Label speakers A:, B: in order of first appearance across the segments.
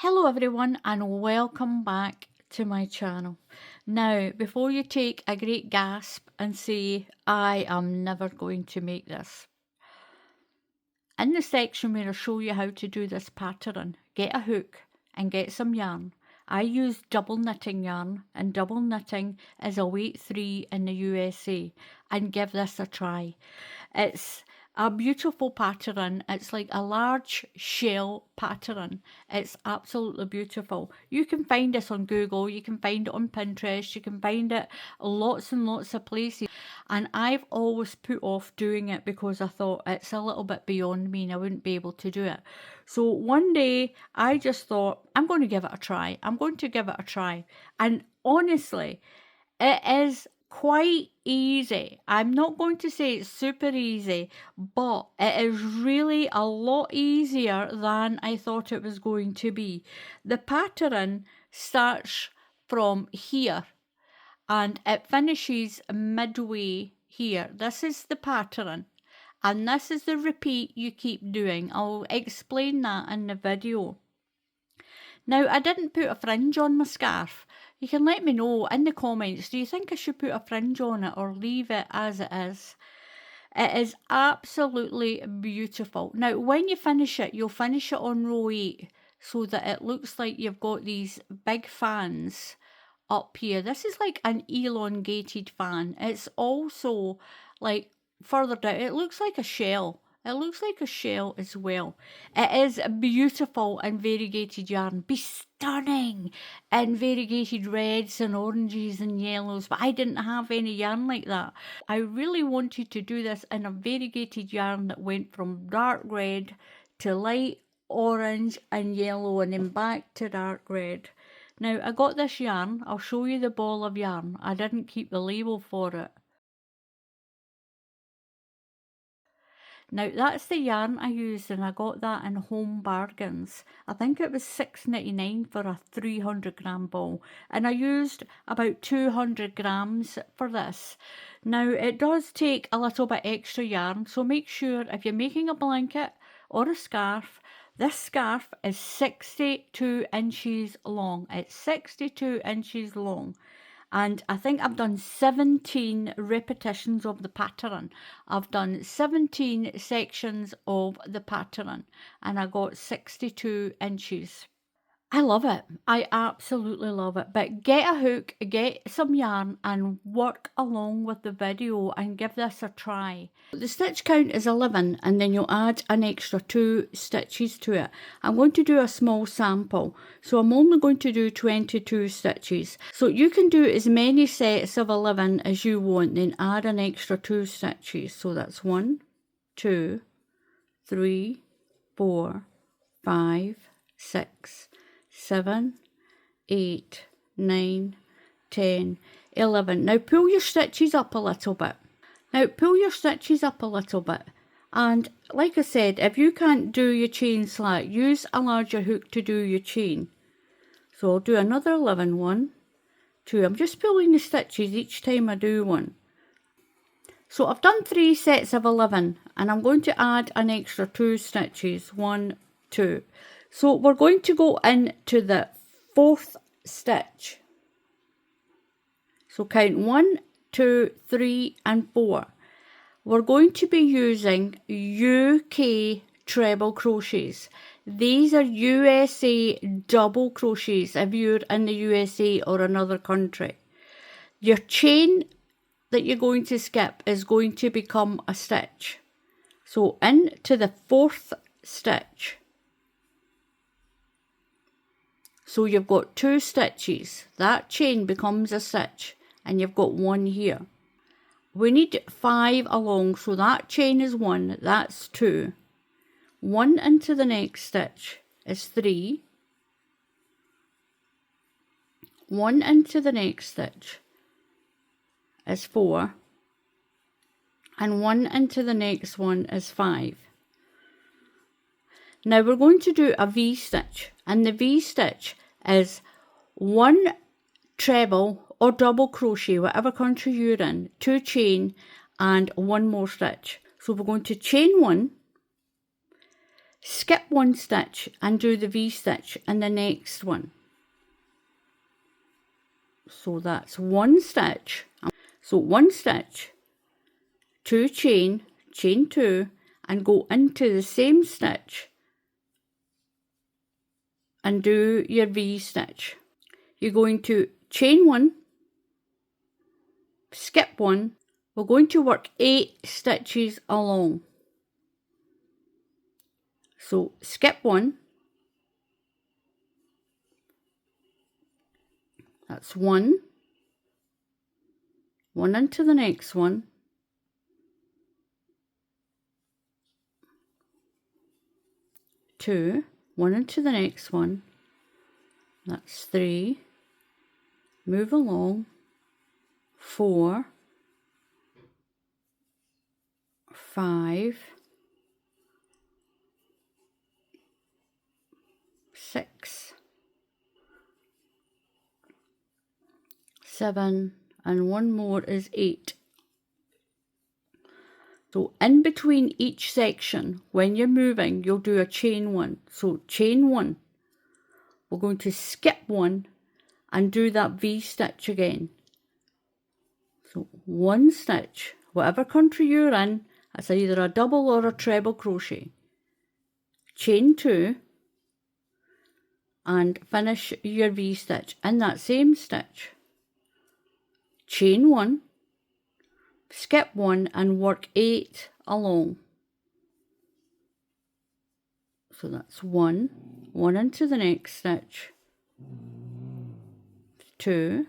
A: Hello everyone and welcome back to my channel. Now, before you take a great gasp and say, I am never going to make this. In the section where I show you how to do this pattern, get a hook and get some yarn. I use double knitting yarn, and double knitting is a weight 3 in the USA, and give this a try. It's a beautiful pattern. It's like a large shell pattern. It's absolutely beautiful. You can find this on Google, you can find it on Pinterest, you can find it lots and lots of places. And I've always put off doing it because I thought it's a little bit beyond me and I wouldn't be able to do it. So one day I just thought, I'm going to give it a try. I'm going to give it a try. And honestly, it is quite easy. I'm not going to say it's super easy, but it is really a lot easier than I thought it was going to be. The pattern starts from here and it finishes midway here. This is the pattern and this is the repeat you keep doing. I'll explain that in the video. Now, I didn't put a fringe on my scarf. You can let me know in the comments, do you think I should put a fringe on it or leave it as it is? It is absolutely beautiful. Now, when you finish it, you'll finish it on row 8 so that it looks like you've got these big fans up here. This is like an elongated fan. It's also like further down, it looks like a shell. It looks like a shell as well. It is beautiful in variegated yarn. Be stunning in variegated reds and oranges and yellows, but I didn't have any yarn like that. I really wanted to do this in a variegated yarn that went from dark red to light orange and yellow and then back to dark red. Now, I got this yarn. I'll show you the ball of yarn. I didn't keep the label for it. Now, that's the yarn I used, and I got that in Home Bargains. I think it was $6.99 for a 300-gram ball, and I used about 200 grams for this. Now, it does take a little bit extra yarn, so make sure if you're making a blanket or a scarf, this scarf is 62 inches long. It's 62 inches long. And I think I've done 17 repetitions of the pattern. I've done 17 sections of the pattern and I got 62 inches. I love it. I absolutely love it. But get a hook, get some yarn and work along with the video and give this a try. The stitch count is 11 and then you'll add an extra 2 stitches to it. I'm going to do a small sample. So I'm only going to do 22 stitches. So you can do as many sets of 11 as you want, then add an extra 2 stitches. So that's 1, 2, 3, 4, 5, 6, 7, 8, 9, 10, 11. Now pull your stitches up a little bit. And like I said, if you can't do your chain slack, use a larger hook to do your chain. So I'll do another 11. 1, 2. I'm just pulling the stitches each time I do one. So I've done 3 sets of 11 and I'm going to add an extra 2 stitches. 1, 2. So we're going to go into the 4th stitch. So count 1, 2, 3 and 4. We're going to be using UK treble crochets. These are USA double crochets if you're in the USA or another country. Your chain that you're going to skip is going to become a stitch. So into the 4th stitch. So you've got 2 stitches. That chain becomes a stitch and you've got 1 here. We need 5 along, so that chain is 1, that's 2. 1 into the next stitch is 3. 1 into the next stitch is 4. And 1 into the next one is 5. Now we're going to do a V-stitch, and the V-stitch is 1 treble or double crochet, whatever country you're in, 2 chain and 1 more stitch. So we're going to chain 1, skip one stitch and do the V-stitch in the next one. So that's one stitch. So one stitch, two chain, chain two, and go into the same stitch and do your V-stitch. You're going to chain one, skip one. We're going to work 8 stitches along. So skip one, that's one into the next one, two, one into the next one, that's 3, move along, 4, 5, 6, 7, and one more is 8. So in between each section, when you're moving, you'll do a chain one. So chain one, we're going to skip one and do that V-stitch again. So one stitch, whatever country you're in, it's either a double or a treble crochet. Chain two and finish your V-stitch in that same stitch. Chain one, skip one and work 8 along. So that's one into the next stitch, 2,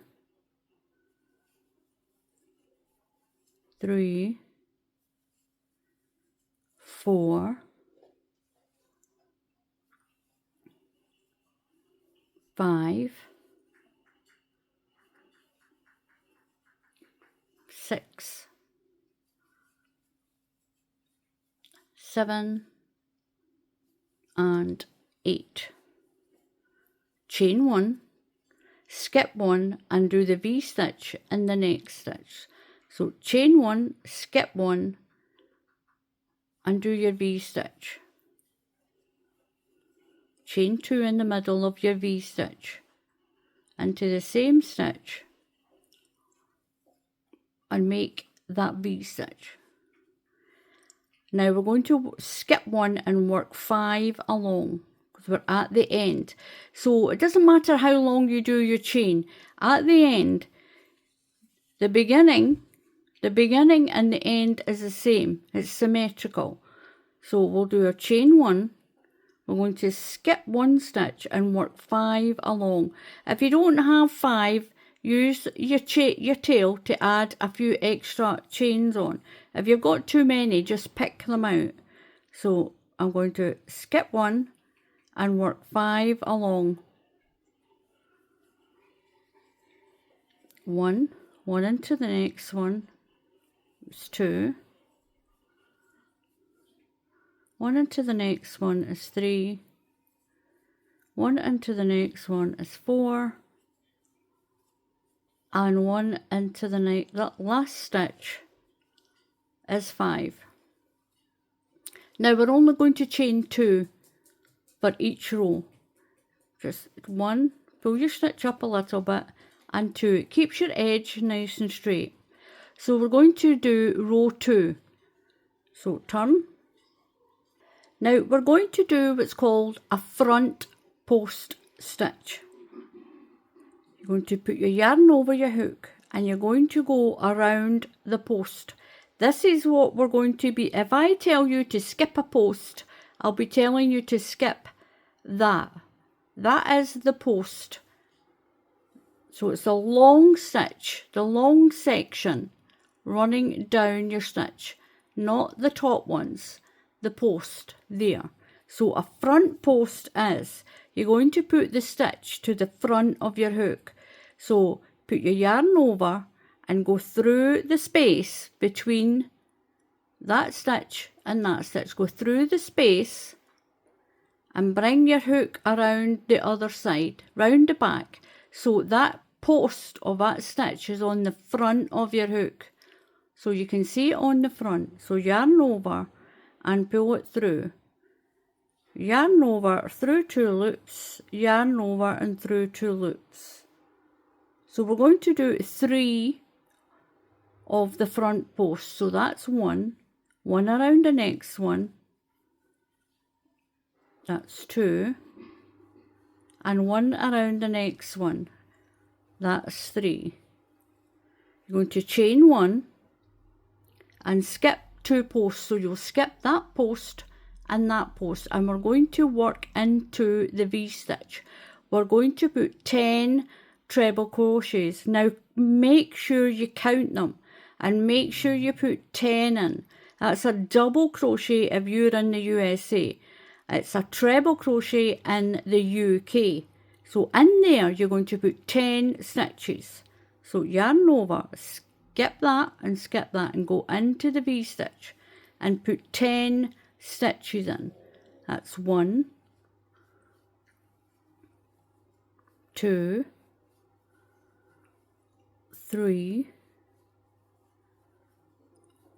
A: 3, 4, 5, 6, 7, and 8. Chain one, skip one and do the V-stitch in the next stitch. So chain one, skip one and do your V-stitch. Chain two in the middle of your V-stitch into the same stitch and make that V-stitch. Now we're going to skip one and work 5 along because we're at the end. So it doesn't matter how long you do your chain. At the end, the beginning and the end is the same. It's symmetrical. So we'll do a chain one. We're going to skip one stitch and work 5 along. If you don't have 5, use your tail to add a few extra chains on. If you've got too many, just pick them out. So I'm going to skip one and work 5 along. One into the next one. It's 2. One into the next one is 3. One into the next one is 4. And one into the last stitch is 5. Now we're only going to chain 2 for each row. Just 1, pull your stitch up a little bit, and 2. It keeps your edge nice and straight. So we're going to do row 2. So turn. Now we're going to do what's called a front post stitch. You're going to put your yarn over your hook and you're going to go around the post. This is what we're going to be. If I tell you to skip a post, I'll be telling you to skip that. That is the post. So it's the long stitch, the long section running down your stitch, not the top ones, the post there. So a front post is, you're going to put the stitch to the front of your hook. So put your yarn over and go through the space between that stitch and that stitch. Go through the space and bring your hook around the other side, round the back. So that post of that stitch is on the front of your hook. So you can see it on the front. So yarn over and pull it through. yarn over, through 2 loops, yarn over and through 2 loops. So we're going to do 3 of the front post. So that's 1 around the next one, that's 2, and 1 around the next one, that's 3. You're going to chain 1 and skip 2 posts, so you'll skip that post and that post, and we're going to work into the V-stitch. We're going to put 10 treble crochets. Now make sure you count them and make sure you put 10 in. That's a double crochet if you're in the USA. It's a treble crochet in the UK. So in there you're going to put 10 stitches. So yarn over, skip that and go into the V-stitch and put 10 stitches in. That's 1, 2, 3,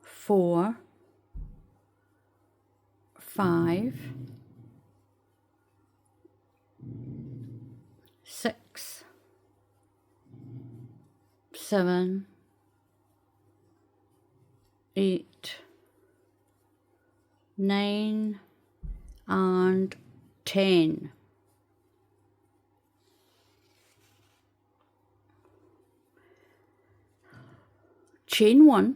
A: 4, 5, 6, 7, 8, 9, and 10. Chain 1.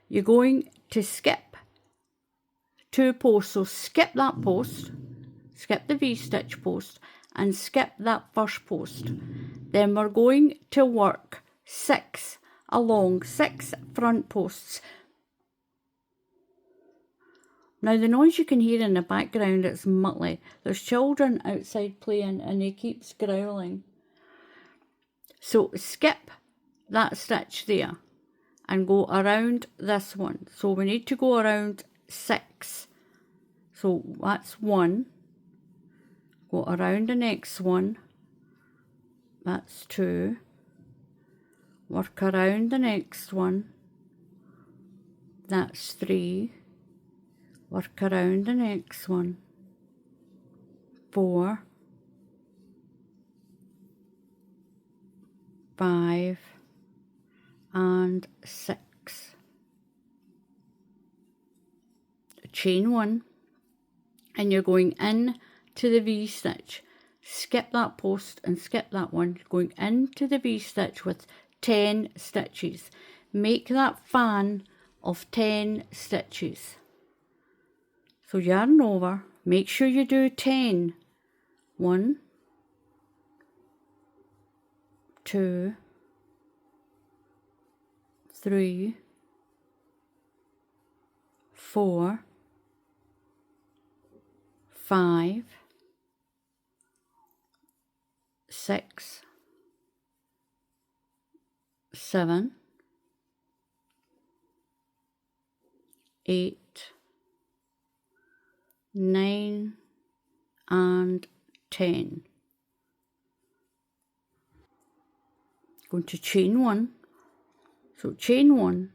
A: You're going to skip 2 posts, so skip that post, skip the V-stitch post and skip that first post. Then we're going to work 6 along, 6 front posts. Now the noise you can hear in the background, it's Muttley. There's children outside playing and he keeps growling. So skip that stitch there and go around this one. So we need to go around 6. So that's 1. Go around the next one. That's 2. Work around the next one. That's 3. Work around the next one. 4. 5. And 6. Chain 1 and you're going in to the V-stitch. Skip that post and skip that one. You're going into the V-stitch with 10 stitches. Make that fan of 10 stitches. So yarn over, make sure you do 10. 1, 2, 3, 4, 5, 6, 7, 8, 9, and 10. Going to chain 1. So chain 1.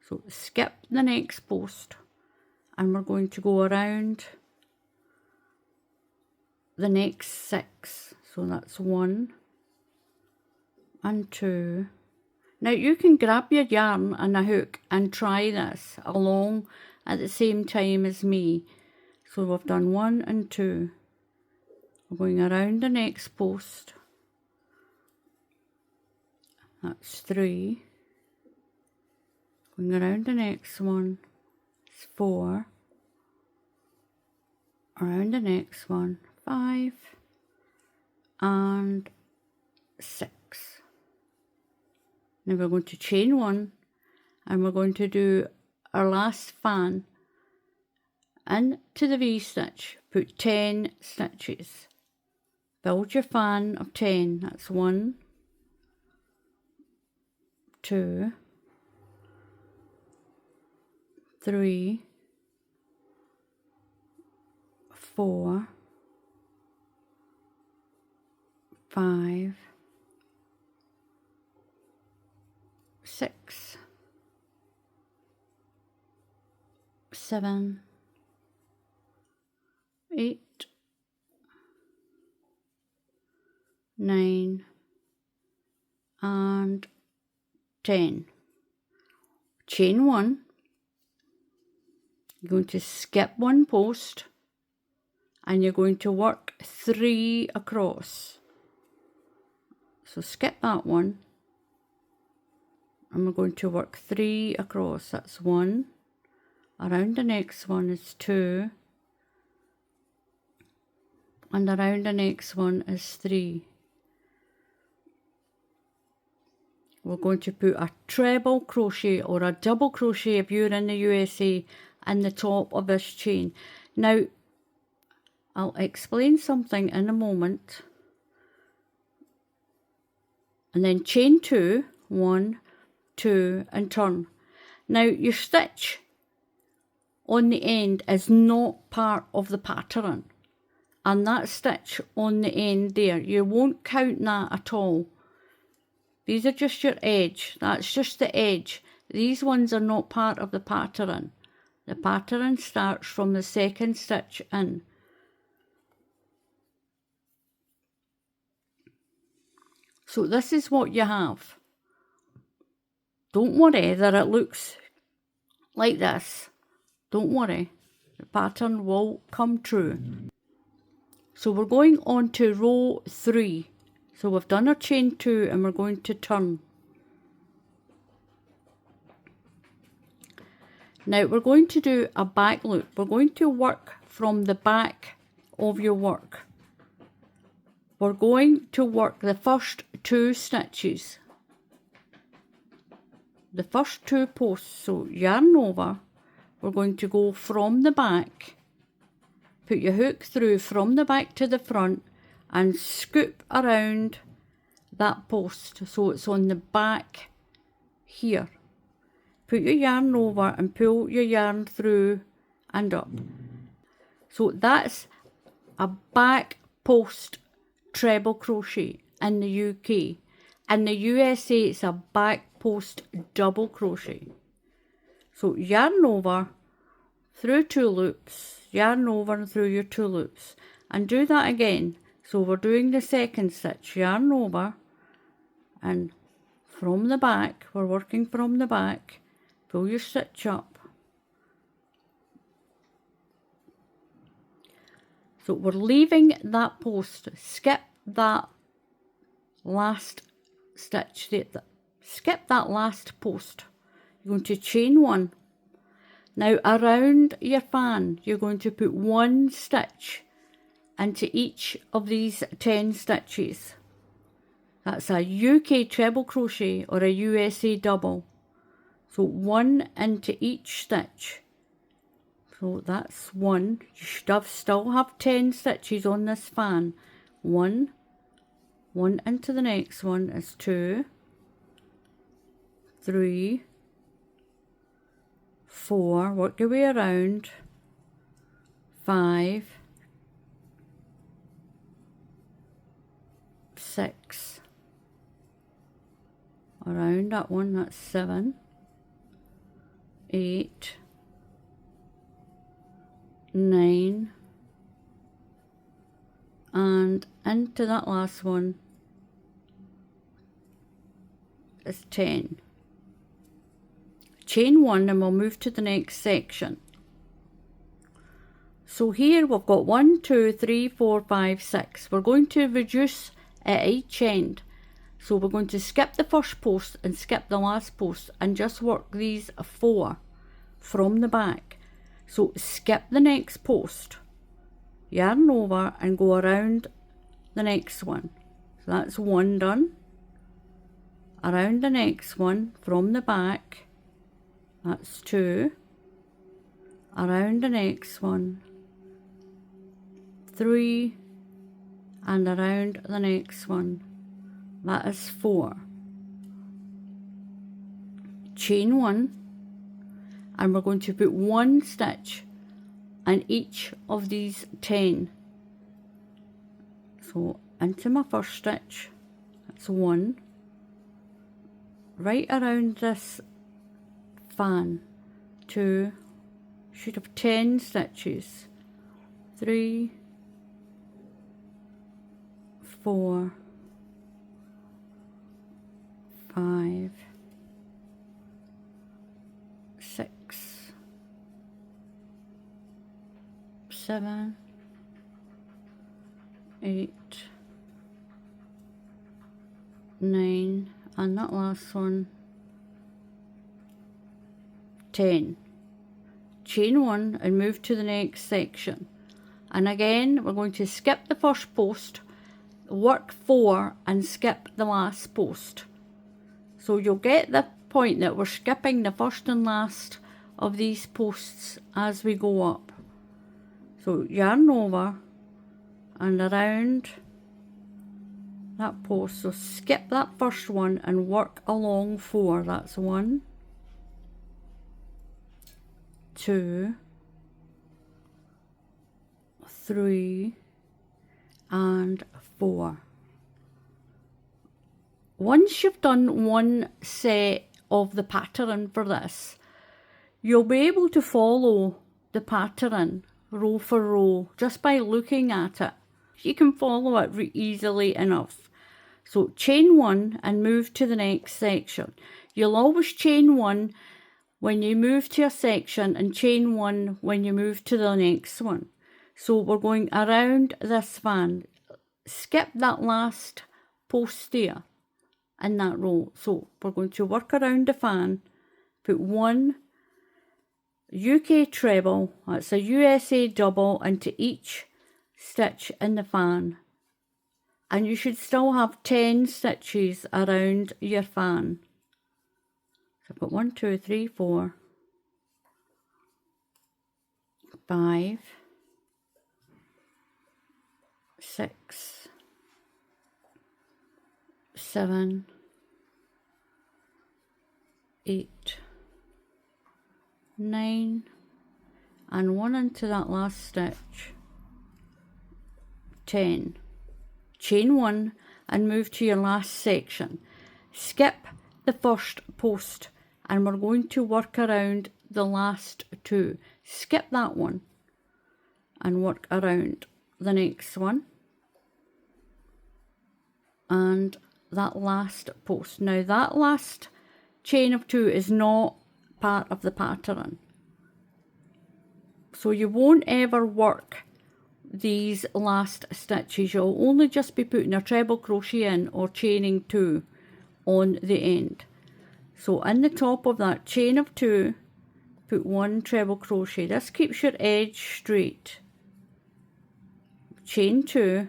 A: So skip the next post and we're going to go around the next 6. So that's 1 and 2. Now you can grab your yarn and a hook and try this along at the same time as me. So we've done 1 and 2. We're going around the next post. That's 3. Going around the next one. It's 4. Around the next one. 5. And 6. Now we're going to chain 1 and we're going to do our last fan into the V-stitch. Put 10 stitches. Build your fan of 10. That's 1, 2, 3, 4, 5, 6, 7, 8, 9 and 10. Chain 1, you're going to skip one post and you're going to work 3 across. So skip that one and we're going to work 3 across. That's 1. Around the next one is 2 and around the next one is 3. We're going to put a treble crochet or a double crochet if you're in the USA in the top of this chain. Now I'll explain something in a moment. And then chain 2, 1, 2 and turn. Now your stitch on the end is not part of the pattern, and that stitch on the end there, you won't count that at all. These are just your edge, that's just the edge. These ones are not part of the pattern. The pattern starts from the second stitch in. So this is what you have. Don't worry that it looks like this. Don't worry, the pattern will come true. So we're going on to row 3. So we've done our chain 2 and we're going to turn. Now we're going to do a back loop. We're going to work from the back of your work. We're going to work the first 2 stitches. The first 2 posts. So yarn over. We're going to go from the back. Put your hook through from the back to the front and scoop around that post so it's on the back here. Put your yarn over and pull your yarn through and up. So that's a back post treble crochet in the UK. In the USA it's a back post double crochet. So yarn over through 2 loops, yarn over and through your 2 loops, and do that again. So we're doing the second stitch, yarn over and from the back, we're working from the back, pull your stitch up. So we're leaving that post, skip that last stitch, skip that last post. You're going to chain 1. Now around your fan, you're going to put 1 stitch into each of these 10 stitches. That's a UK treble crochet or a USA double. So 1 into each stitch. So that's 1. You should still have 10 stitches on this fan. 1 into the next one is 2, 3, 4, work your way around, 5, 6, around that one, that's 7, 8, 9, and into that last one is 10. Chain 1 and we'll move to the next section. So here we've got 1, 2, 3, 4, 5, 6. We're going to reduce at each end. So we're going to skip the first post and skip the last post and just work these 4 from the back. So skip the next post, yarn over and go around the next one. So that's 1 done. Around the next one from the back, that's 2. Around the next one, 3, and around the next one, that is 4. Chain 1, and we're going to put 1 stitch in each of these 10. So into my first stitch, that's 1. Right around this fan, 2, should have 10 stitches, 3, 4, 5, 6, 7, 8, 9, and that last one, 10. Chain 1 and move to the next section. And again, we're going to skip the first post, work 4 and skip the last post. So you'll get the point that we're skipping the first and last of these posts as we go up. So yarn over and around that post. So skip that first one and work along 4. That's 1, 2, 3, and 4. Once you've done one set of the pattern for this, you'll be able to follow the pattern row for row just by looking at it. You can follow it easily enough. So chain 1 and move to the next section. You'll always chain 1 when you move to a section and chain 1 when you move to the next one. So we're going around this fan. Skip that last post there in that row. So we're going to work around the fan, put 1 UK treble, that's a USA double, into each stitch in the fan. And you should still have 10 stitches around your fan. So I've got 1, 2, 3, 4, 5, 6, 7, 8, 9, and 1 into that last stitch, 10. Chain 1 and move to your last section. Skip the first post and we're going to work around the last 2. Skip that one and work around the next one and that last post. Now that last chain of 2 is not part of the pattern, so you won't ever work these last stitches. You'll only just be putting a treble crochet in or chaining 2 on the end. So in the top of that chain of 2, put 1 treble crochet. This keeps your edge straight. Chain 2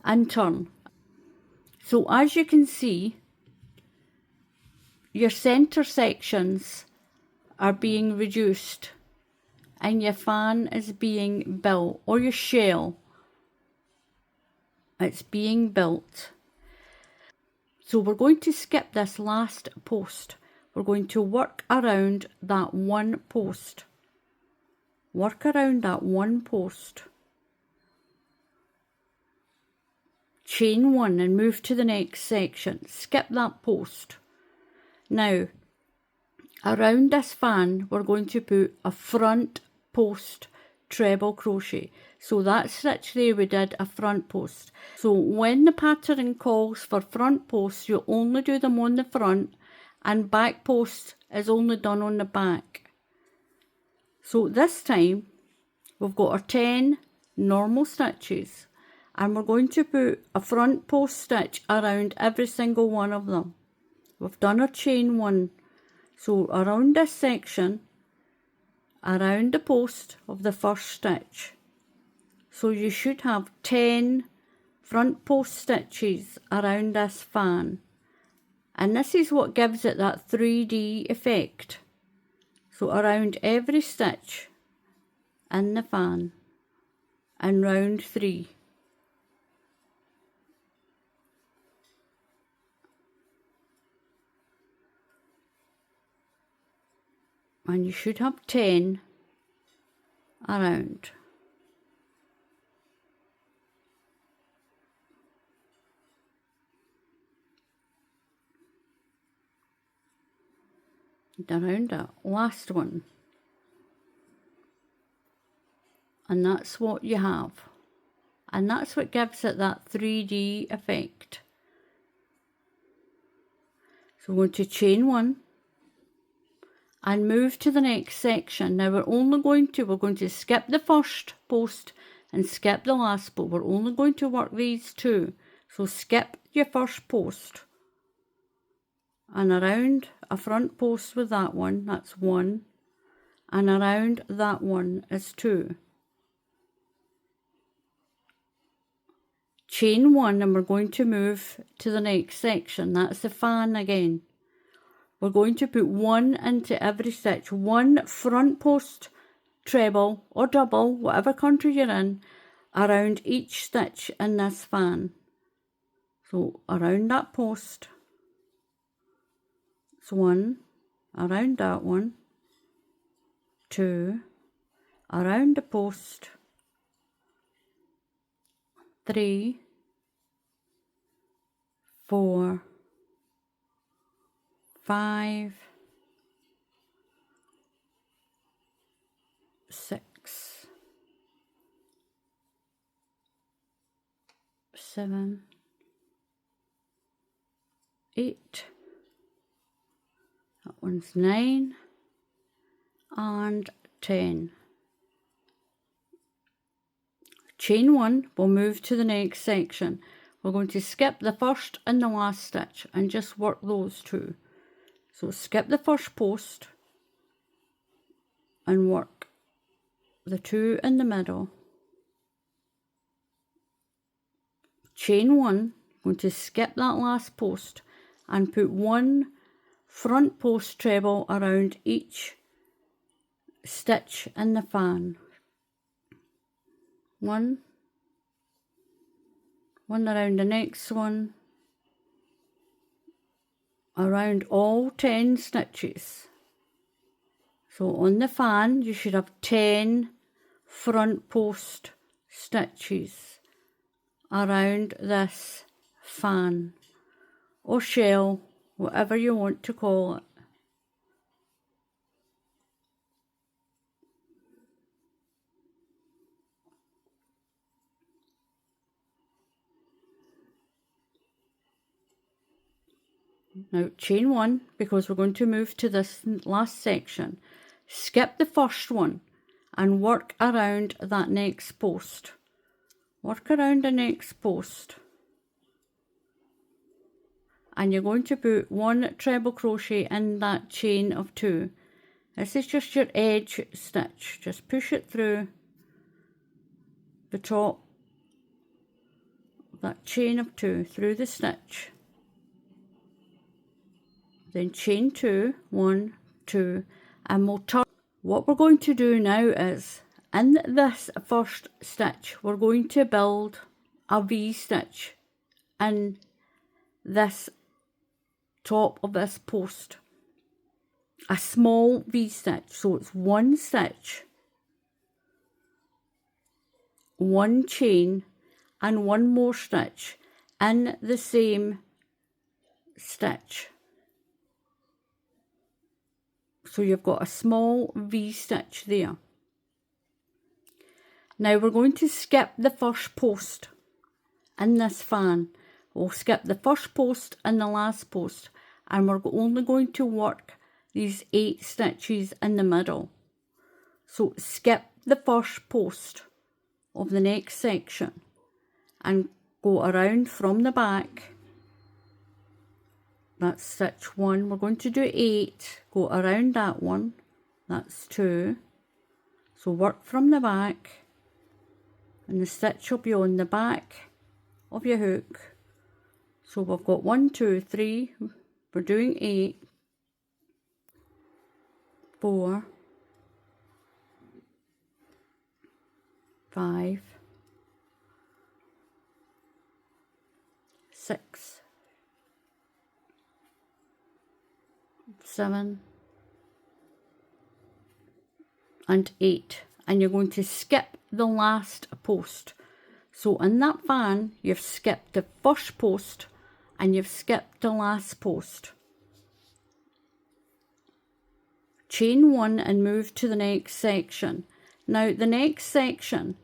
A: and turn. So as you can see, your center sections are being reduced and your fan is being built, or your shell, it's being built. So we're going to skip this last post. We're going to work around that 1 post. Work around that 1 post. Chain 1 and move to the next section. Skip that post. Now, around this fan, we're going to put a front post treble crochet. So that stitch there, we did a front post. So when the pattern calls for front posts, you only do them on the front, and back post is only done on the back. So this time we've got our 10 normal stitches and we're going to put a front post stitch around every single one of them. We've done our chain 1. So around this section, around the post of the first stitch. So you should have 10 front post stitches around this fan. And this is what gives it that 3D effect. So around every stitch in the fan and round 3. And you should have 10 around. And around that last one. And that's what you have. And that's what gives it that 3D effect. So we're going to chain 1 and move to the next section. Now we're going to skip the first post and skip the last, but we're only going to work these 2. So skip your first post and around a front post with that one, that's 1, and around that one is 2. Chain 1 and we're going to move to the next section. That's the fan again. We're going to put 1 into every stitch, 1 front post treble or double, whatever country you're in, around each stitch in this fan. So around that post, it's 1, around that one, 2, around the post, 3, 4, 5, 6, 7, 8, that one's 9, and 10. Chain 1, we'll move to the next section. We're going to skip the first and the last stitch and just work those 2. So skip the first post and work the 2 in the middle. Chain 1, going to skip that last post and put 1 front post treble around each stitch in the fan. 1 around the next one, around all 10 stitches. So on the fan you should have 10 front post stitches around this fan or shell, whatever you want to call it. Now chain 1, because we're going to move to this last section. Skip the first one and work around that next post. Work around the next post. And you're going to put 1 treble crochet in that chain of 2. This is just your edge stitch. Just push it through the top of that chain of 2 through the stitch. Then chain 2, 1, 2, and we'll turn. What we're going to do now is, in this first stitch, we're going to build a V-stitch in this top of this post. A small V-stitch, so it's 1 stitch, 1 chain, and 1 more stitch in the same stitch. So you've got a small V-stitch there. Now we're going to skip the first post in this fan. We'll skip the first post and the last post, and we're only going to work these 8 stitches in the middle. So skip the first post of the next section and go around from the back. That's stitch 1. We're going to do 8. Go around that one. That's 2. So work from the back, and the stitch will be on the back of your hook. So we've got 1, 2, 3. We're doing 8, 4, 5, 6, 7, and 8, and you're going to skip the last post. So in that fan you've skipped the first post and you've skipped the last post. Chain 1 and move to the next section. Now the next section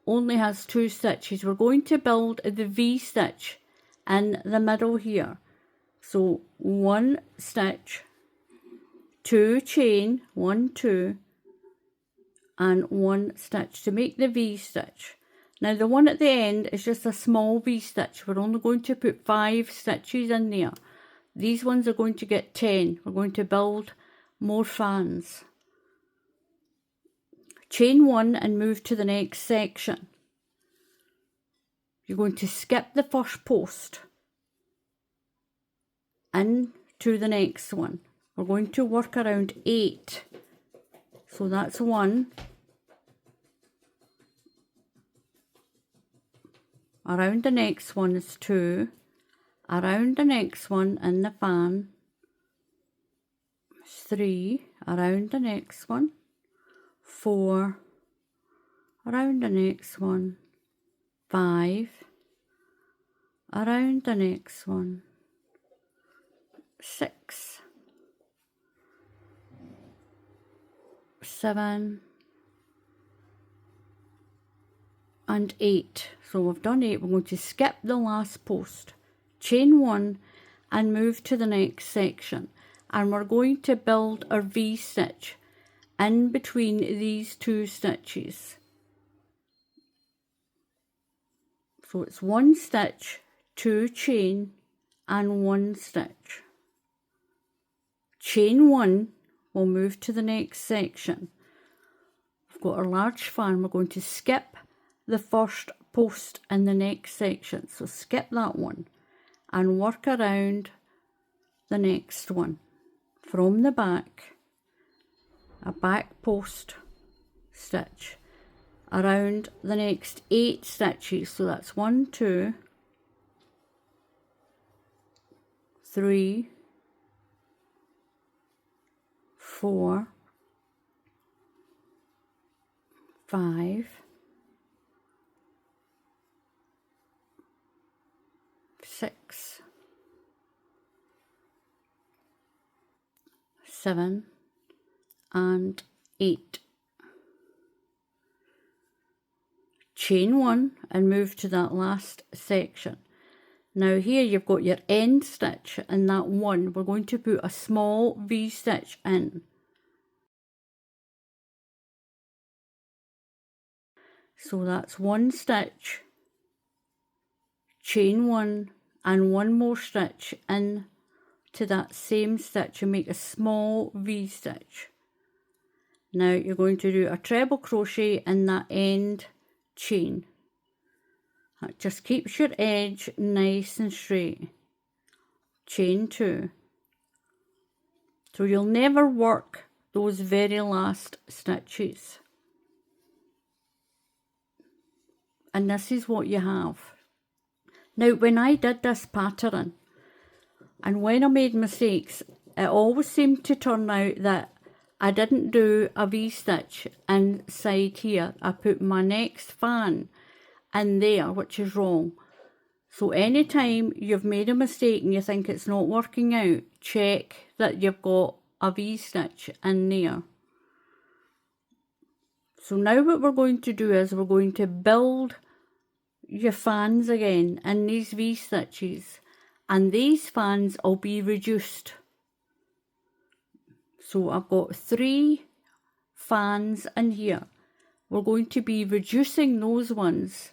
A: only has 2 stitches. We're going to build the V-stitch in the middle here. So 1 stitch, 2 chain, 1, 2, and 1 stitch to make the V-stitch. Now the one at the end is just a small V-stitch. We're only going to put 5 stitches in there. These ones are going to get 10. We're going to build more fans. Chain 1 and move to the next section. You're going to skip the first post into the next one. We're going to work around 8. So that's 1. Around the next one is 2. Around the next one in the fan is 3. Around the next one, 4. Around the next one, 5. Around the next one, 6. 7. And 8. So we've done 8. We're going to skip the last post, chain 1 and move to the next section, and we're going to build our V-stitch in between these 2 stitches. So it's 1 stitch, 2 chain and 1 stitch. Chain 1, we'll move to the next section. We've got our large fan. We're going to skip the first post in the next section, so skip that one and work around the next one from the back, a back post stitch around the next 8 stitches. So that's 1, 2, 3, 4, 5, 6, 7, and 8. Chain 1 and move to that last section. Now here you've got your end stitch in that one. We're going to put a small V-stitch in. So that's 1 stitch, chain 1 and 1 more stitch in to that same stitch and make a small V-stitch. Now you're going to do a treble crochet in that end chain. That just keeps your edge nice and straight. Chain 2. So you'll never work those very last stitches. And this is what you have. Now when I did this pattern, and when I made mistakes, it always seemed to turn out that I didn't do a V-stitch inside here. I put my next fan in there, which is wrong. So anytime you've made a mistake and you think it's not working out, check that you've got a V-stitch in there. So now what we're going to do is we're going to build your fans again in these V-stitches, and these fans will be reduced. So I've got 3 fans in here. We're going to be reducing those ones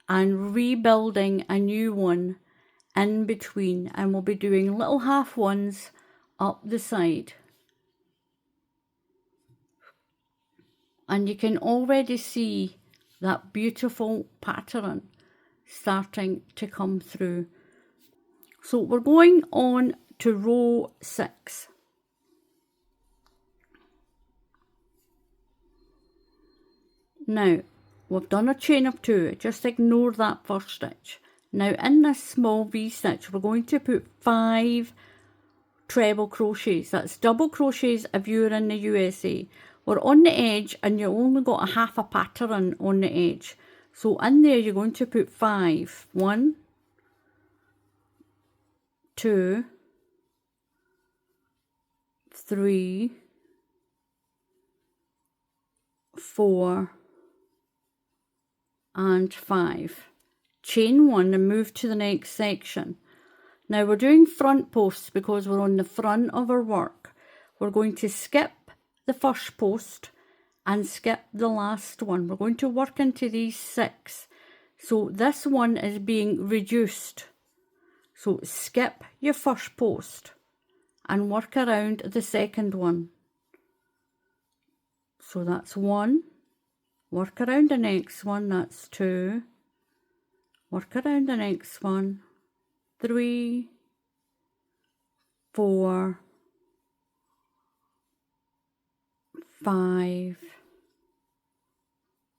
A: and rebuilding a new one in between, and we'll be doing little half ones up the side. And you can already see that beautiful pattern starting to come through. So we're going on to row 6. Now we've done a chain of 2, just ignore that first stitch. Now in this small V-stitch we're going to put 5 treble crochets. That's double crochets if you're in the USA. We're on the edge and you only got a half a pattern on the edge. So in there you're going to put 5. 1, 2, 3, 4 and 5. Chain 1 and move to the next section. Now we're doing front posts because we're on the front of our work. We're going to skip the first post and skip the last one. We're going to work into these 6. So this one is being reduced. So skip your first post and work around the second one. So that's 1. Work around the next one, that's 2. Work around the next one, 3, 4, 5,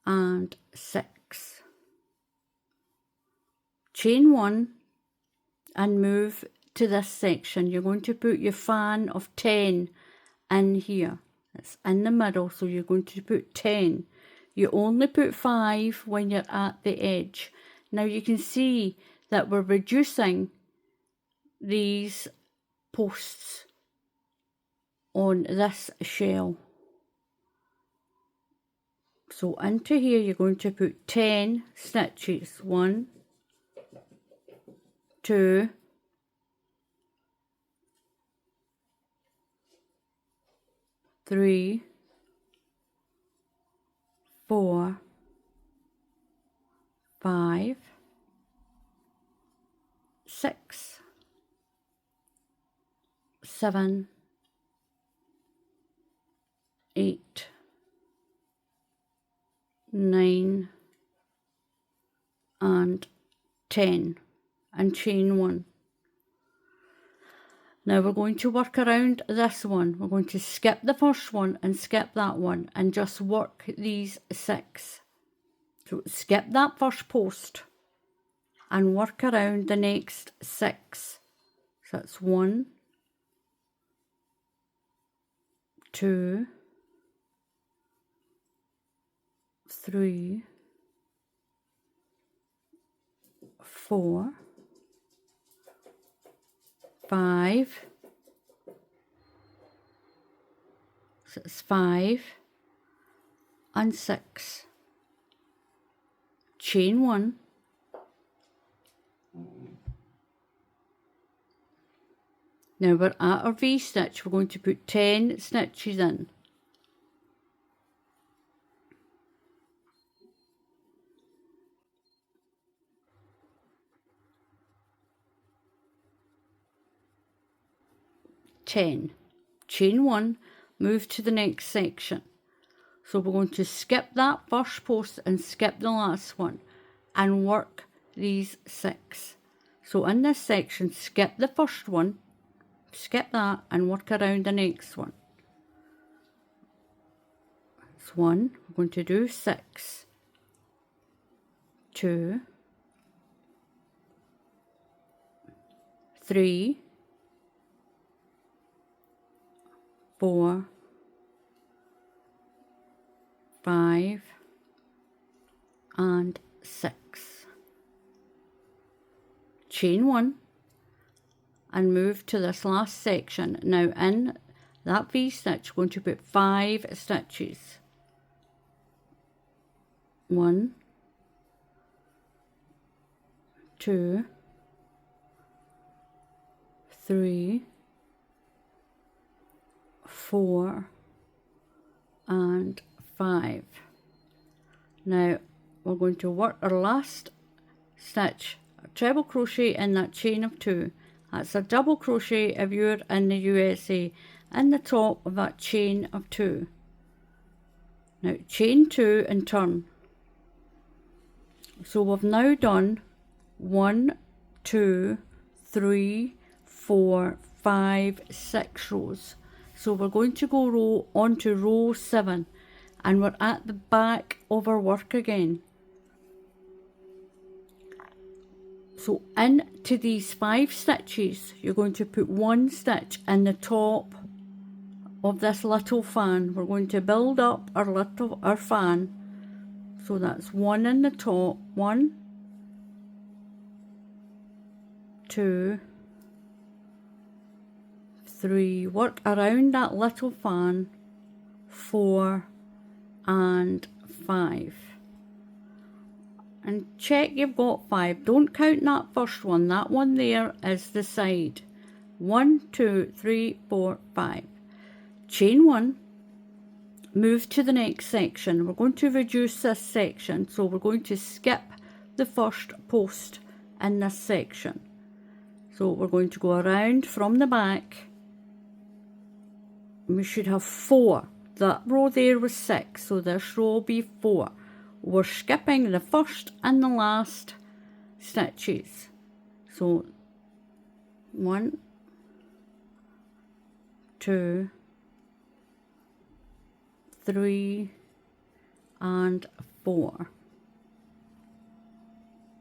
A: and 6. Chain 1 and move to this section. You're going to put your fan of 10 in here. It's in the middle, so you're going to put 10. You only put 5 when you're at the edge. Now you can see that we're reducing these posts on this shell. So into here you're going to put 10 stitches. 1, 2, 3, 4, 5, 6, 7, 8, 9, and 10, and chain 1. Now we're going to work around this one. We're going to skip the first one and skip that one and just work these 6. So skip that first post and work around the next 6. So that's 1, 2, 3, 4, 5. So it's 5 and 6. Chain 1. Now we're at our V-stitch. We're going to put 10 stitches in. Chain 1, move to the next section. So we're going to skip that first post and skip the last one and work these 6. So in this section, skip the first one, skip that and work around the next one. It's 1, we're going to do 6, 2, 3, 4, 5, and 6. Chain 1 and move to this last section. Now in that V-stitch, we're going to put 5 stitches. 1, 2, 3, 4, and 5. Now we're going to work our last stitch, a treble crochet in that chain of 2. That's a double crochet if you're in the USA, in the top of that chain of 2. Now chain 2 and turn. So we've now done 1, 2, 3, 4, 5, 6 rows. So we're going to go row onto row 7 and we're at the back of our work again. So into these 5 stitches, you're going to put 1 stitch in the top of this little fan. We're going to build up our fan. So that's 1 in the top, 1, 2, 3, work around that little fan, 4, and 5. And check you've got 5. Don't count that first one. That one there is the side. 1, 2, 3, 4, 5. Chain 1. Move to the next section. We're going to reduce this section, so we're going to skip the first post in this section. So we're going to go around from the back. We should have 4. That row there was 6, so this row will be 4. We're skipping the first and the last stitches. So 1, 2, 3 and 4.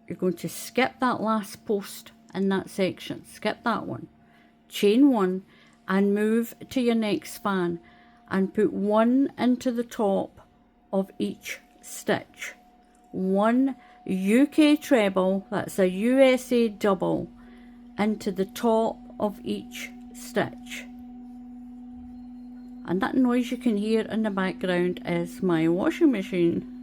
A: You're going to skip that last post in that section. Skip that one. Chain 1 and move to your next span and put 1 into the top of each stitch. 1 UK treble, that's a USA double, into the top of each stitch. And that noise you can hear in the background is my washing machine.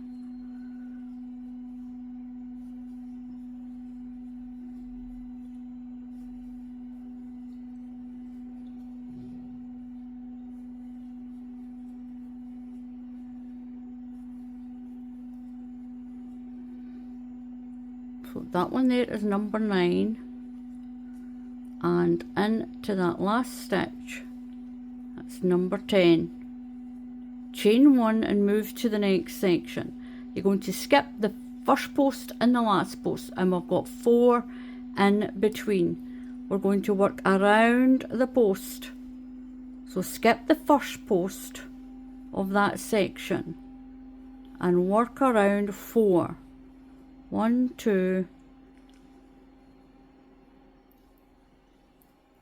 A: So that one there is number 9, and into that last stitch, that's number 10. Chain 1 and move to the next section. You're going to skip the first post and the last post, and we've got 4 in between. We're going to work around the post, so skip the first post of that section and work around 4. 1, 2,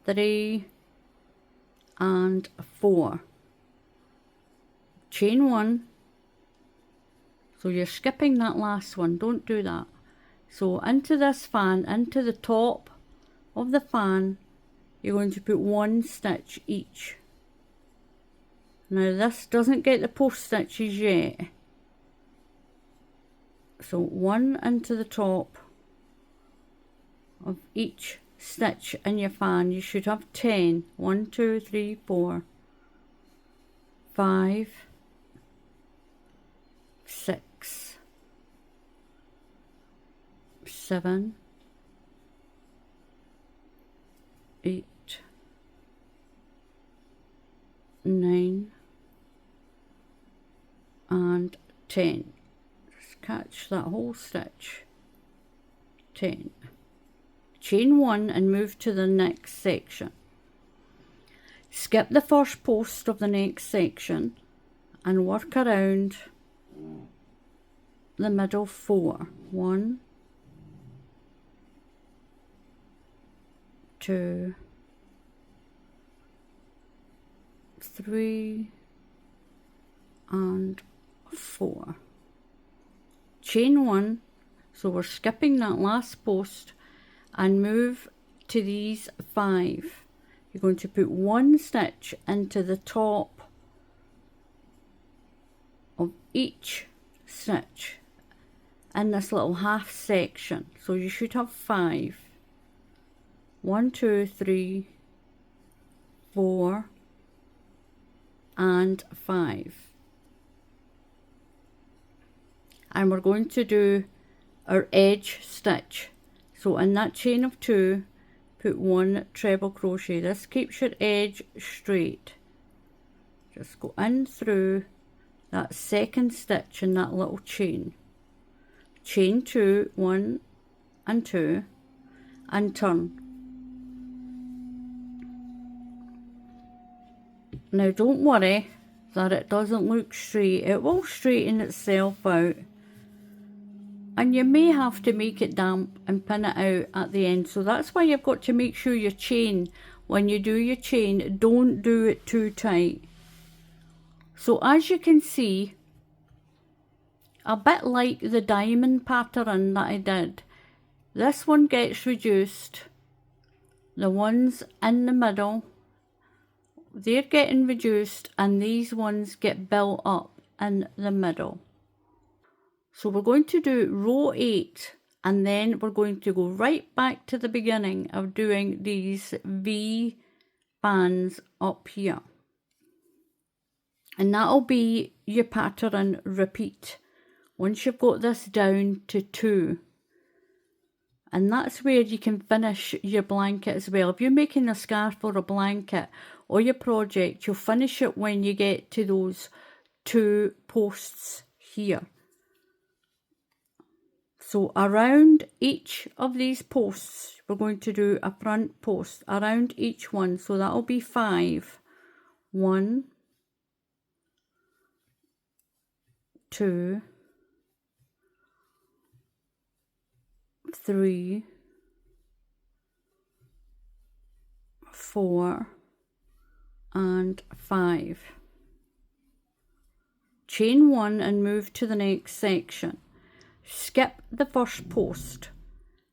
A: 3 and 4. Chain 1. So you're skipping that last one, don't do that. So into this fan, into the top of the fan, you're going to put 1 stitch each. Now this doesn't get the post stitches yet. So 1 into the top of each stitch in your fan. You should have 10. 1, 2, 3, 4, 5, 6, 7, 8, 9 and 10. Just catch that whole stitch. 10. Chain 1 and move to the next section. Skip the first post of the next section and work around the middle 4. 1, 2, 3 and 4. Chain 1, so we're skipping that last post and move to these 5. You're going to put 1 stitch into the top of each stitch in this little half section. So you should have 5. 1, 2, 3, 4 and 5. And we're going to do our edge stitch. So in that chain of 2, put 1 treble crochet. This keeps your edge straight. Just go in through that second stitch in that little chain. Chain 2, 1 and 2, and turn. Now don't worry that it doesn't look straight. It will straighten itself out. And you may have to make it damp and pin it out at the end. So that's why you've got to make sure your chain, when you do your chain, don't do it too tight. So as you can see, a bit like the diamond pattern that I did, this one gets reduced. The ones in the middle, they're getting reduced, and these ones get built up in the middle. So we're going to do row 8, and then we're going to go right back to the beginning of doing these V bands up here. And that'll be your pattern repeat once you've got this down to 2. And that's where you can finish your blanket as well. If you're making a scarf or a blanket or your project, you'll finish it when you get to those 2 posts here. So around each of these posts, we're going to do a front post around each one. So that'll be 5. 1, 2, 3, 4, and 5. Chain 1 and move to the next section. Skip the first post,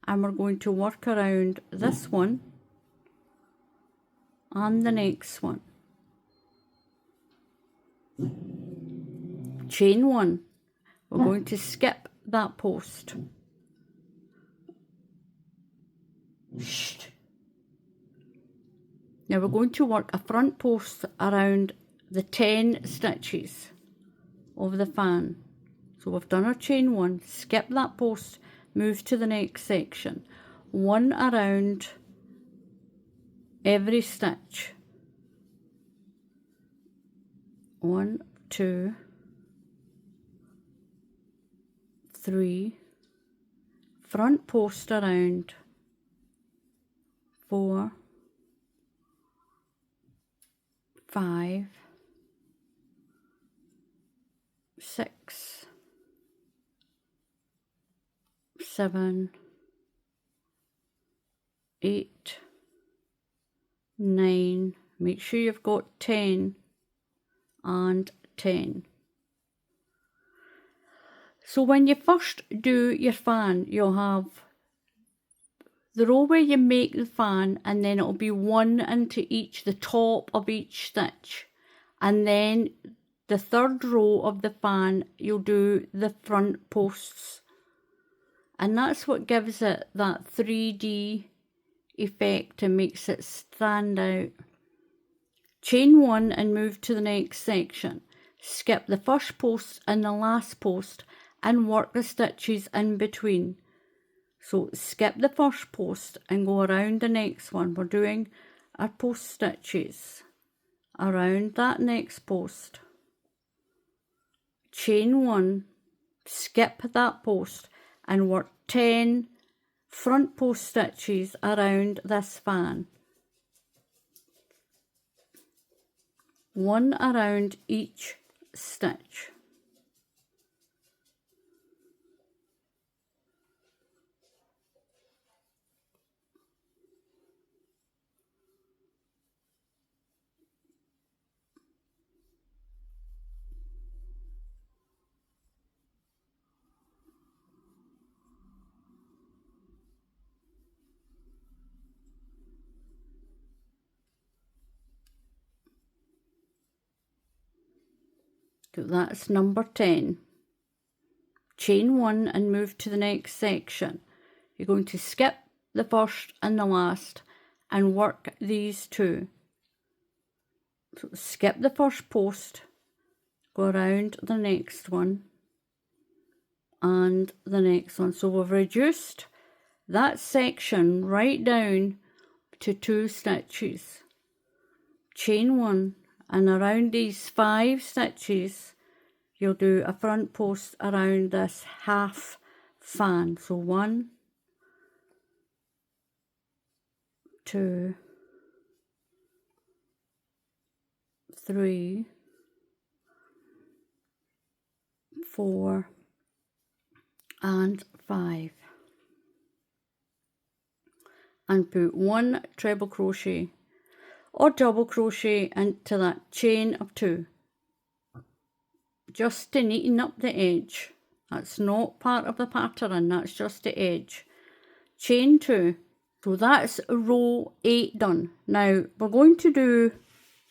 A: and we're going to work around this one and the next one. Chain 1, we're going to skip that post. Now we're going to work a front post around the 10 stitches of the fan. So we've done our chain 1, skip that post, move to the next section. 1 around every stitch. 1, 2, 3, front post around. 4, 5, 6, 7, 8, 9, make sure you've got 10 and 10. So when you first do your fan, you'll have the row where you make the fan, and then it'll be 1 into each, the top of each stitch, and then the third row of the fan you'll do the front posts, and that's what gives it that 3D effect and makes it stand out. Chain 1 and move to the next section. Skip the first post and the last post and work the stitches in between. So skip the first post and go around the next one. We're doing our post stitches around that next post. Chain 1, skip that post and work 10 front post stitches around this fan. 1 around each stitch. So that's number 10. Chain 1 and move to the next section. You're going to skip the first and the last and work these 2. So skip the first post, go around the next one and the next one. So we've reduced that section right down to 2 stitches. Chain 1, and around these 5 stitches you'll do a front post around this half fan. So 1, 2, 3, 4, and 5. And put 1 treble crochet or double crochet into that chain of 2, just to neaten up the edge. That's not part of the pattern, that's just the edge. Chain 2. So that's row 8 done. Now we're going to do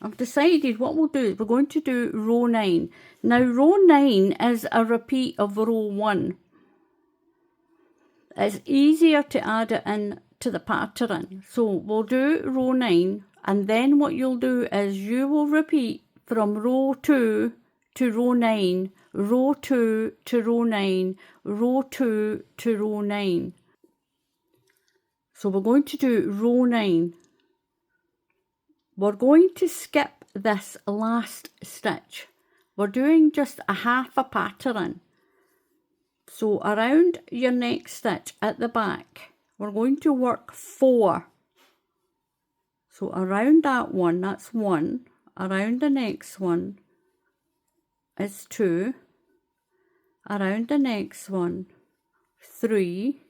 A: I've decided what we'll do is we're going to do row 9. Now row 9 is a repeat of row 1. It's easier to add it in to the pattern. So we'll do row 9, and then what you'll do is you will repeat from row 2 to row 9, row 2 to row 9, row 2 to row 9. So we're going to do row 9. We're going to skip this last stitch. We're doing just a half a pattern. So around your next stitch at the back, we're going to work 4. So around that one, that's 1. Around the next one is 2. Around the next one, 3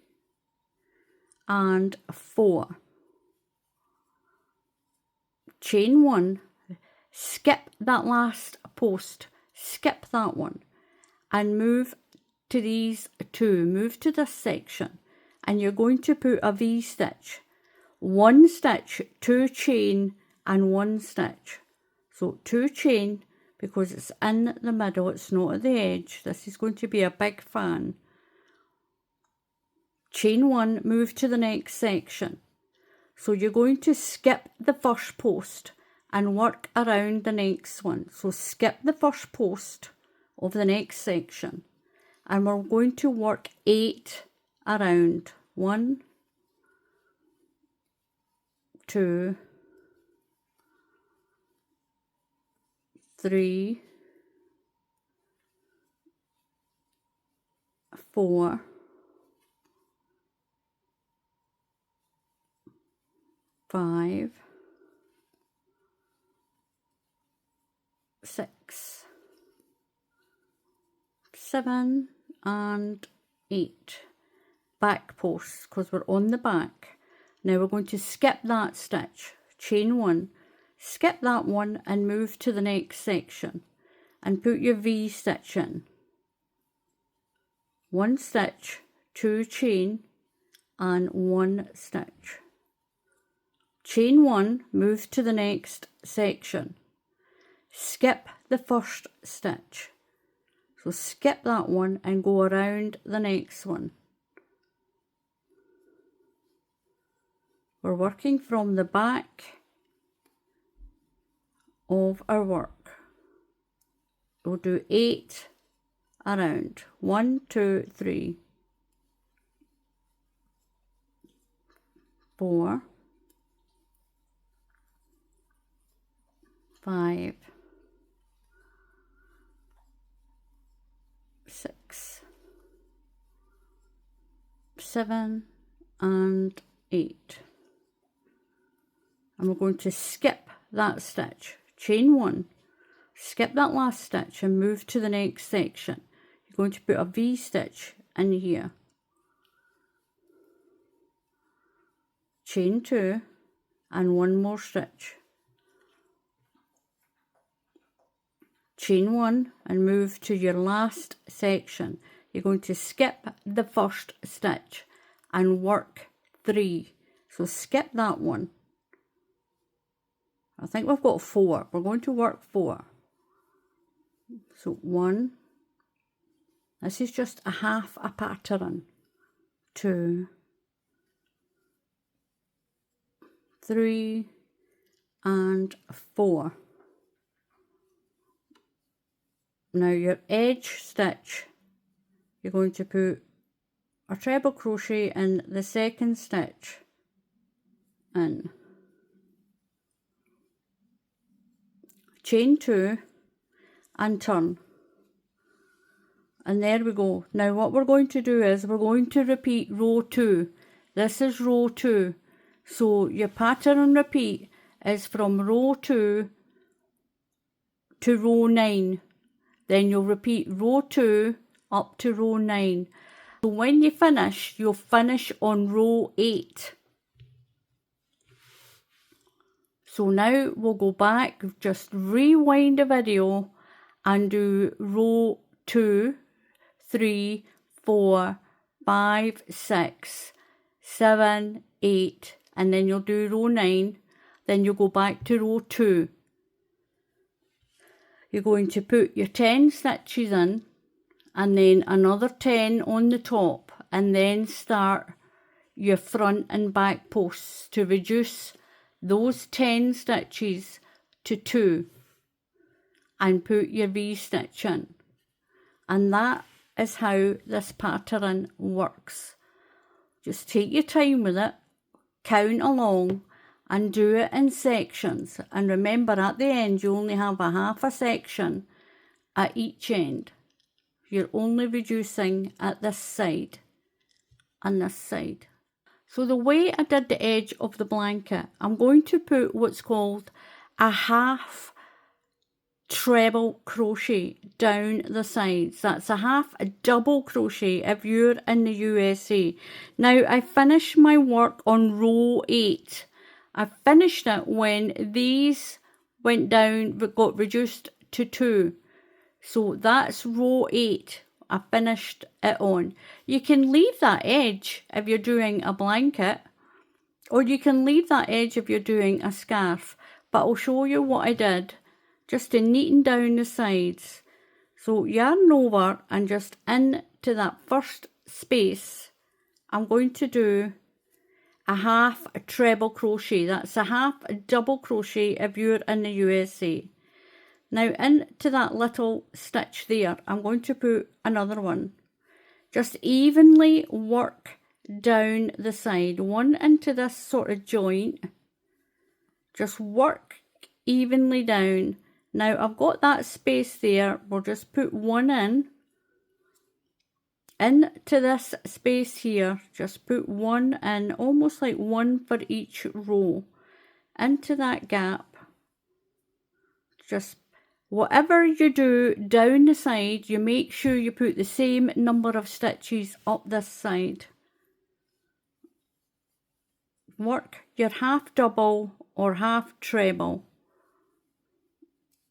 A: and 4. Chain 1, skip that last post, skip that one, and move to these 2, move to this section, and you're going to put a V-stitch. 1 stitch, 2 chain, and 1 stitch. So 2 chain, because it's in the middle, it's not at the edge. This is going to be a big fan. Chain 1, move to the next section. So you're going to skip the first post and work around the next one. So skip the first post of the next section, and we're going to work 8 around. 1, 2, 3, 4, 5, 6, 7 and 8 back posts, because we're on the back. Now we're going to skip that stitch, chain 1, skip that one and move to the next section and put your V stitch in. 1 stitch, 2 chain and 1 stitch. Chain 1, move to the next section. Skip the first stitch. So skip that one and go around the next one. We're working from the back of our work. We'll do 8 around. 1, 2, 3, 4, 5, 6, 7 and 8. And we're going to skip that stitch, chain 1, skip that last stitch and move to the next section. You're going to put a V stitch in here, chain 2 and 1 more stitch, chain 1 and move to your last section. You're going to skip the first stitch and work 3. So skip that one. I think we've got 4. We're going to work 4. So 1, this is just a half a pattern. 2, 3 and 4. Now your edge stitch, you're going to put a treble crochet in the second stitch in, chain 2 and turn, and there we go. Now what we're going to do is we're going to repeat row 2. This is row 2, so your pattern repeat is from row 2 to row 9. Then you'll repeat row 2 up to row 9. So when you finish, you'll finish on row 8. So now we'll go back, just rewind the video and do row 2, 3, 4, 5, 6, 7, 8, and then you'll do row 9. Then you'll go back to row 2. you're going to put your 10 stitches in, and then another 10 on the top, and then start your front and back posts to reduce those 10 stitches to 2 and put your V-stitch in. And that is how this pattern works. Just take your time with it, count along, and do it in sections. And remember, at the end you only have a half a section at each end. You're only reducing at this side and this side. So the way I did the edge of the blanket, I'm going to put what's called a half treble crochet down the sides. That's a half a double crochet if you're in the USA. Now, I finished my work on row 8. I finished it when these went down, but got reduced to 2. So that's row 8. I finished it on. You can leave that edge if you're doing a blanket, or you can leave that edge if you're doing a scarf, but I'll show you what I did just to neaten down the sides. So yarn over and just into that first space, I'm going to do a half a treble crochet. That's a half a double crochet if you're in the USA. Now into that little stitch there, I'm going to put another one. Just evenly work down the side, one into this sort of joint. Just work evenly down. Now I've got that space there, we'll just put one in. Into this space here, just put one in, almost like one for each row. Into that gap, just whatever you do down the side, you make sure you put the same number of stitches up this side. Work your half double or half treble.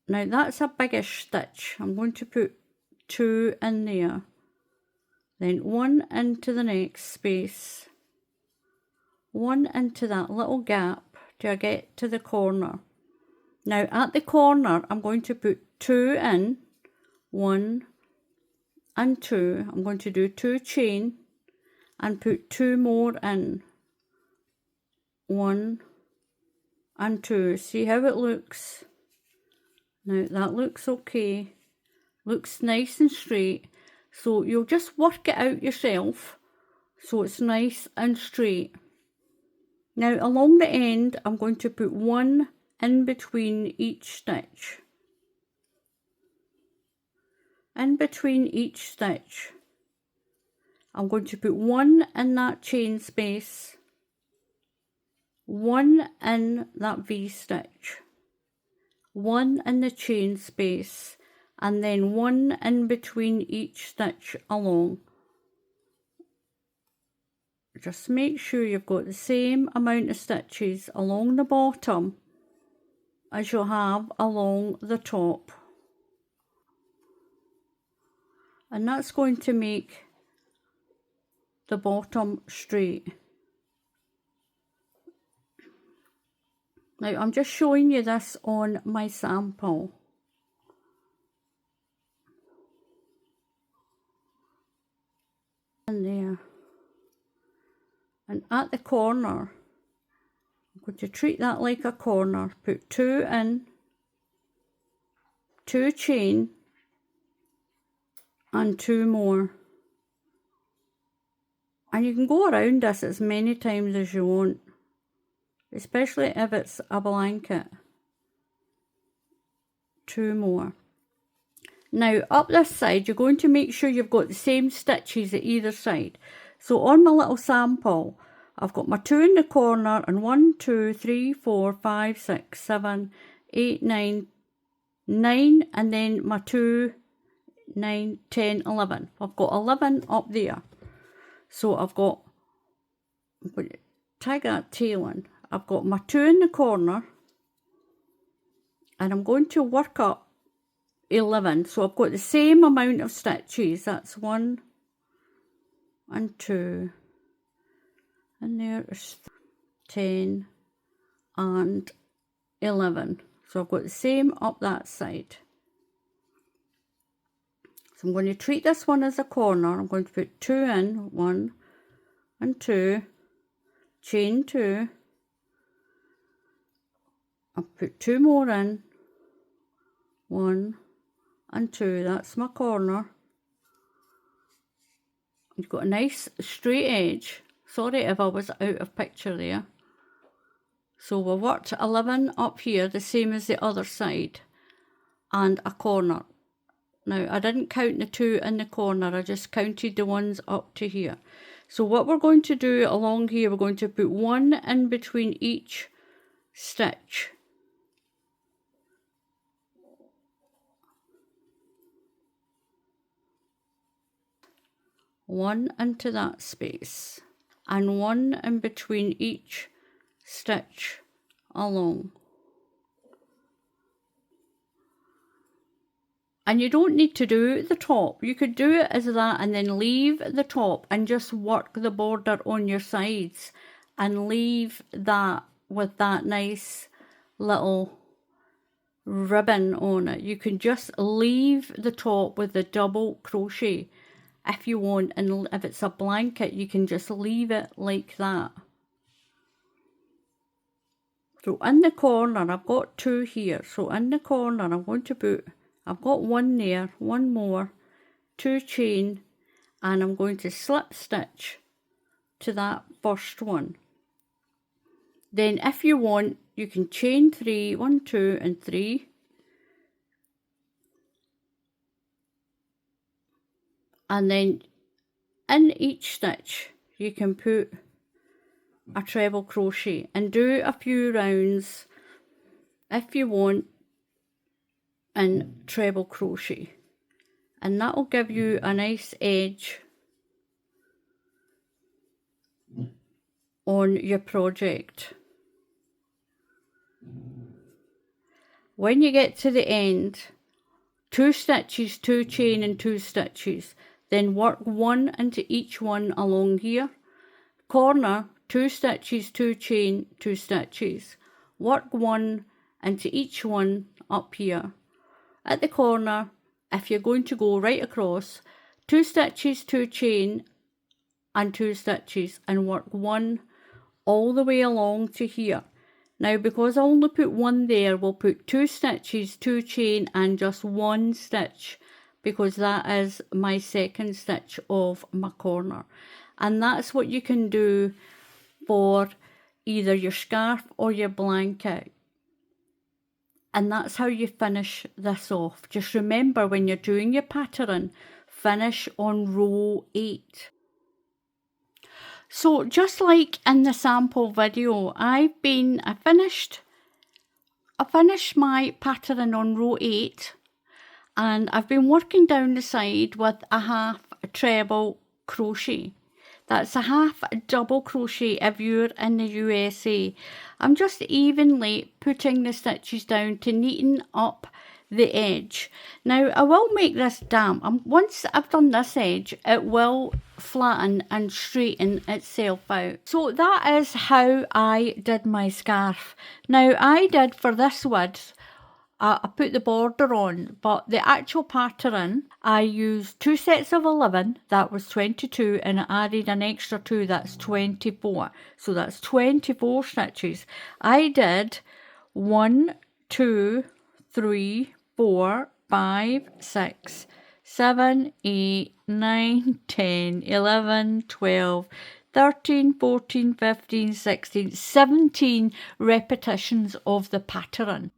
A: Now that's a biggish stitch. I'm going to put 2 in there. Then 1 into the next space. 1 into that little gap till I get to the corner. Now at the corner, I'm going to put 2 in, 1 and 2. I'm going to do 2 chain and put 2 more in, 1 and 2. See how it looks? Now that looks okay, looks nice and straight. So you'll just work it out yourself so it's nice and straight. Now along the end, I'm going to put 1 in between each stitch. In between each stitch, I'm going to put 1 in that chain space, 1 in that V-stitch, 1 in the chain space, and then 1 in between each stitch along. Just make sure you've got the same amount of stitches along the bottom as you have along the top. And that's going to make the bottom straight. Now I'm just showing you this on my sample. And there. And at the corner, I'm going to treat that like a corner. Put 2 in, 2 chain, and 2 more. And you can go around this as many times as you want, especially if it's a blanket. 2 more. Now up this side, you're going to make sure you've got the same stitches at either side. So on my little sample, I've got my 2 in the corner and 1, 2, 3, 4, 5, 6, 7, 8, 9, 9, and then my 2, 9, 10, 11. I've got 11 up there. So I'm going to tag that tail in. I've got my 2 in the corner, and I'm going to work up 11. So I've got the same amount of stitches. That's 1 and 2, and there's 10 and 11. So I've got the same up that side. So I'm going to treat this one as a corner. I'm going to put 2 in, 1 and 2, chain 2, I'll put 2 more in, 1 and 2, that's my corner. You've got a nice straight edge. Sorry if I was out of picture there. So we worked 11 up here, the same as the other side, and a corner. Now, I didn't count the 2 in the corner, I just counted the ones up to here. So what we're going to do along here, we're going to put 1 in between each stitch. One into that space, and 1 in between each stitch along. And you don't need to do the top. You could do it as that and then leave the top and just work the border on your sides and leave that with that nice little ribbon on it. You can just leave the top with the double crochet if you want, and if it's a blanket you can just leave it like that. So in the corner I've got 2 here, so in the corner I'm going to put, I've got 1 there, 1 more, 2 chain, and I'm going to slip stitch to that first one. Then if you want, you can chain 3, 1, 2 and 3, and then in each stitch you can put a treble crochet and do a few rounds if you want in treble crochet, and that will give you a nice edge on your project. When you get to the end, 2 stitches, 2 chain and 2 stitches, then work 1 into each one along here. Corner, 2 stitches, 2 chain, 2 stitches, work 1 into each one up here. At the corner, if you're going to go right across, 2 stitches, 2 chain and 2 stitches, and work 1 all the way along to here. Now because I only put 1 there, we'll put 2 stitches, 2 chain and just 1 stitch, because that is my second stitch of my corner. And that's what you can do for either your scarf or your blanket. And that's how you finish this off. Just remember, when you're doing your pattern, finish on row 8. So just like in the sample video, I finished my pattern on row 8, and I've been working down the side with a half treble crochet. That's a half double crochet if you're in the USA. I'm just evenly putting the stitches down to neaten up the edge. Now I will make this damp. Once I've done this edge, it will flatten and straighten itself out. So that is how I did my scarf. Now I did, for this width, I put the border on, but the actual pattern, I used 2 sets of 11, that was 22, and I added an extra 2, that's 24. So that's 24 stitches. I did 1, 2, 3, 4, 5, 6, 7, 8, 9, 10, 11, 12, 13, 14, 15, 16, 17 repetitions of the pattern.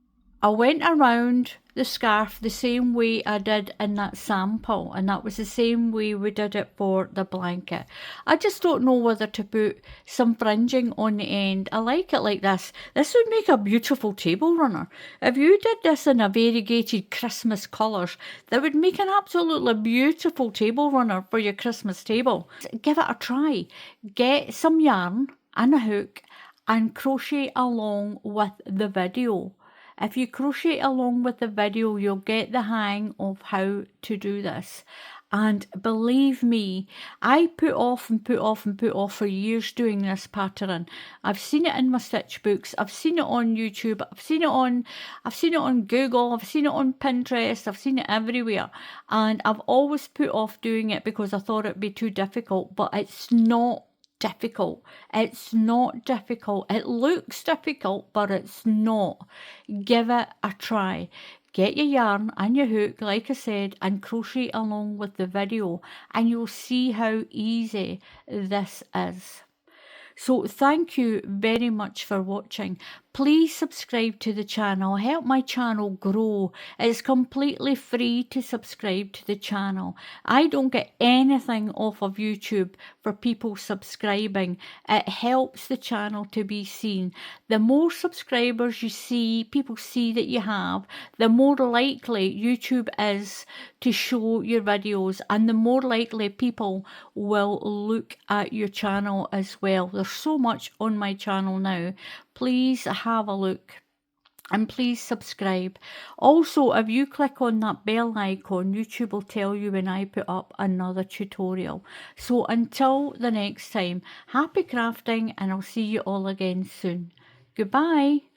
A: I went around the scarf the same way I did in that sample, and that was the same way we did it for the blanket. I just don't know whether to put some fringing on the end. I like it like this. This would make a beautiful table runner. If you did this in a variegated Christmas colours, that would make an absolutely beautiful table runner for your Christmas table. Give it a try. Get some yarn and a hook and crochet along with the video. If you crochet along with the video, you'll get the hang of how to do this. And believe me, I put off and put off and put off for years doing this pattern. I've seen it in my stitch books, I've seen it on YouTube, I've seen it on Google, I've seen it on Pinterest, I've seen it everywhere. And I've always put off doing it because I thought it'd be too difficult, but it's not difficult. It's not difficult. It looks difficult, but it's not. Give it a try. Get your yarn and your hook, like I said, and crochet along with the video, and you'll see how easy this is. So thank you very much for watching. Please subscribe to the channel, help my channel grow. It's completely free to subscribe to the channel. I don't get anything off of YouTube for people subscribing. It helps the channel to be seen. The more subscribers you see, people see that you have, the more likely YouTube is to show your videos, and the more likely people will look at your channel as well. There's so much on my channel now. Please have a look and please subscribe. Also, if you click on that bell icon, YouTube will tell you when I put up another tutorial. So until the next time, happy crafting, and I'll see you all again soon. Goodbye.